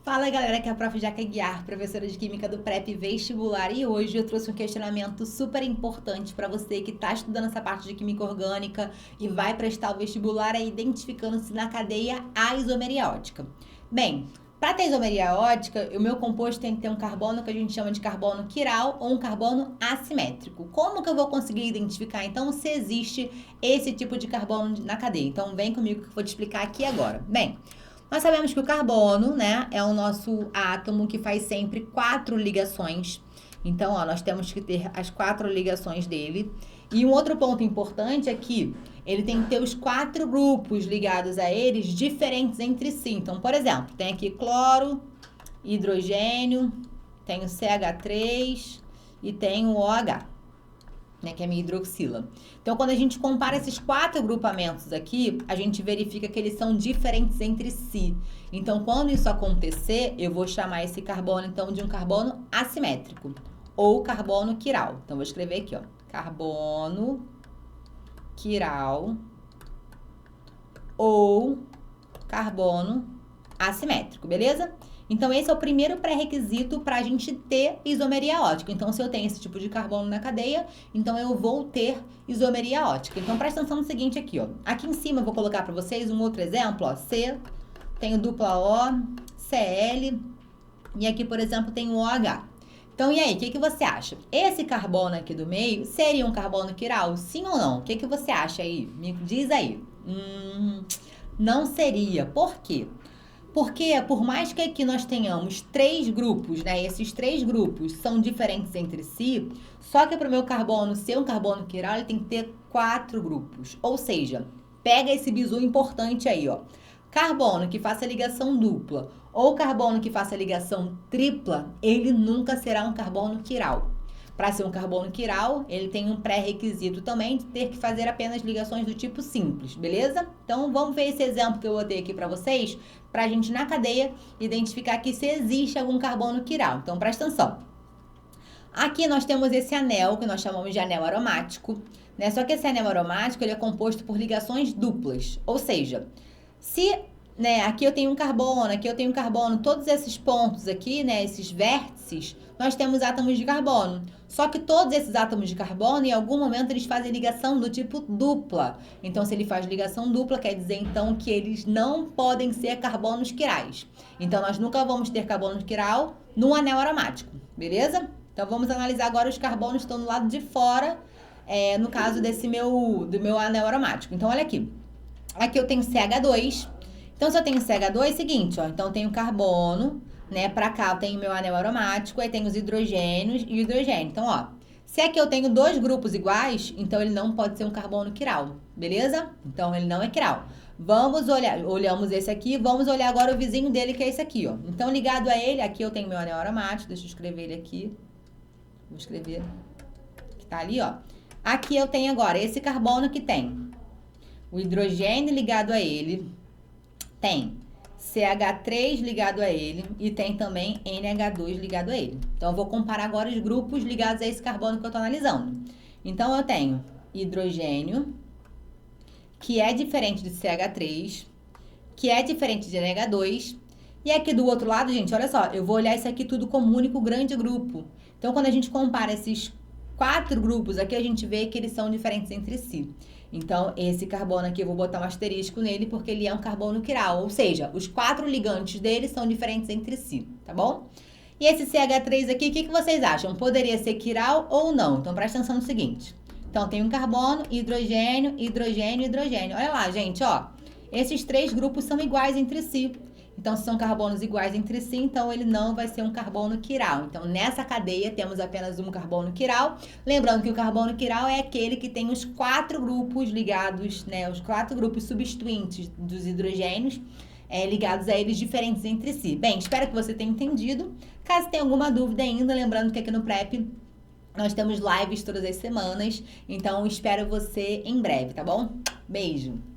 Fala galera, aqui é a Prof. Jaque Guiar, professora de Química do Prep Vestibular, e hoje eu trouxe um questionamento super importante para você que está estudando essa parte de Química Orgânica e vai prestar o vestibular identificando-se na cadeia aisomeriótica. Bem, para ter isomeria ótica, o meu composto tem que ter um carbono que a gente chama de carbono quiral ou um carbono assimétrico. Como que eu vou conseguir identificar então se existe esse tipo de carbono na cadeia? Então vem comigo que eu vou te explicar aqui agora. Bem, nós sabemos que o carbono, né, é o nosso átomo que faz sempre 4 ligações. Então, nós temos que ter as 4 ligações dele. E um outro ponto importante é que ele tem que ter os 4 grupos ligados a eles diferentes entre si. Então, por exemplo, tem aqui cloro, hidrogênio, tem o CH3 e tem o OH. Né, que é a minha hidroxila. Então, quando a gente compara esses 4 grupamentos aqui, a gente verifica que eles são diferentes entre si. Então, quando isso acontecer, eu vou chamar esse carbono, então, de um carbono assimétrico, ou carbono quiral. Então, vou escrever aqui, ó, carbono quiral ou carbono assimétrico, beleza? Então, esse é o primeiro pré-requisito para a gente ter isomeria ótica. Então, se eu tenho esse tipo de carbono na cadeia, então eu vou ter isomeria ótica. Então, presta atenção no seguinte aqui, ó. Aqui em cima eu vou colocar para vocês um outro exemplo, ó. C, tenho dupla O, Cl, e aqui, por exemplo, tem o OH. Então, e aí, o que você acha? Esse carbono aqui do meio seria um carbono quiral? Sim ou não? O que você acha aí? Me diz aí. Não seria. Por quê? Porque, por mais que aqui nós tenhamos 3 grupos, né? Esses 3 grupos são diferentes entre si, só que para o meu carbono ser um carbono quiral, ele tem que ter 4 grupos. Ou seja, pega esse bizu importante aí, ó. Carbono que faça ligação dupla ou carbono que faça ligação tripla, ele nunca será um carbono quiral. Para ser um carbono quiral, ele tem um pré-requisito também de ter que fazer apenas ligações do tipo simples, beleza? Então, vamos ver esse exemplo que eu botei aqui para vocês, para a gente, na cadeia, identificar aqui se existe algum carbono quiral. Então, presta atenção. Aqui nós temos esse anel, que nós chamamos de anel aromático, né? Só que esse anel aromático, ele é composto por ligações duplas, ou seja, se... né, aqui eu tenho um carbono, aqui eu tenho um carbono, todos esses pontos aqui, né, esses vértices, nós temos átomos de carbono. Só que todos esses átomos de carbono, em algum momento, eles fazem ligação do tipo dupla. Então, se ele faz ligação dupla, quer dizer, então, que eles não podem ser carbonos quirais. Então, nós nunca vamos ter carbono quiral no anel aromático, beleza? Então, vamos analisar agora os carbonos que estão do lado de fora, no caso do meu anel aromático. Então, olha aqui. Aqui eu tenho CH2. Então, se eu tenho CH2, é o seguinte, ó. Então, eu tenho carbono, né? Pra cá eu tenho meu anel aromático, aí tenho os hidrogênios e o hidrogênio. Então, ó, se aqui eu tenho 2 grupos iguais, então ele não pode ser um carbono quiral, beleza? Então, ele não é quiral. Vamos olhar, olhamos esse aqui, vamos olhar agora o vizinho dele, que é esse aqui, ó. Então, ligado a ele, aqui eu tenho meu anel aromático, deixa eu escrever ele aqui. Vou escrever, que tá ali, ó. Aqui eu tenho agora esse carbono que tem o hidrogênio ligado a ele, tem CH3 ligado a ele e tem também NH2 ligado a ele. Então, eu vou comparar agora os grupos ligados a esse carbono que eu estou analisando. Então, eu tenho hidrogênio, que é diferente de CH3, que é diferente de NH2. E aqui do outro lado, gente, olha só, eu vou olhar isso aqui tudo como um único grande grupo. Então, quando a gente compara esses 4 grupos aqui, a gente vê que eles são diferentes entre si. Então, esse carbono aqui eu vou botar um asterisco nele porque ele é um carbono quiral, ou seja, os 4 ligantes dele são diferentes entre si, tá bom? E esse CH3 aqui, o que vocês acham? Poderia ser quiral ou não? Então, presta atenção no seguinte. Então, tem um carbono, hidrogênio, hidrogênio, hidrogênio. Olha lá, gente, ó. Esses 3 grupos são iguais entre si. Então, se são carbonos iguais entre si, então ele não vai ser um carbono quiral. Então, nessa cadeia, temos apenas um carbono quiral. Lembrando que o carbono quiral é aquele que tem os 4 grupos ligados, né? Os 4 grupos substituintes dos hidrogênios, ligados a eles diferentes entre si. Bem, espero que você tenha entendido. Caso tenha alguma dúvida ainda, lembrando que aqui no Prep nós temos lives todas as semanas. Então, espero você em breve, tá bom? Beijo!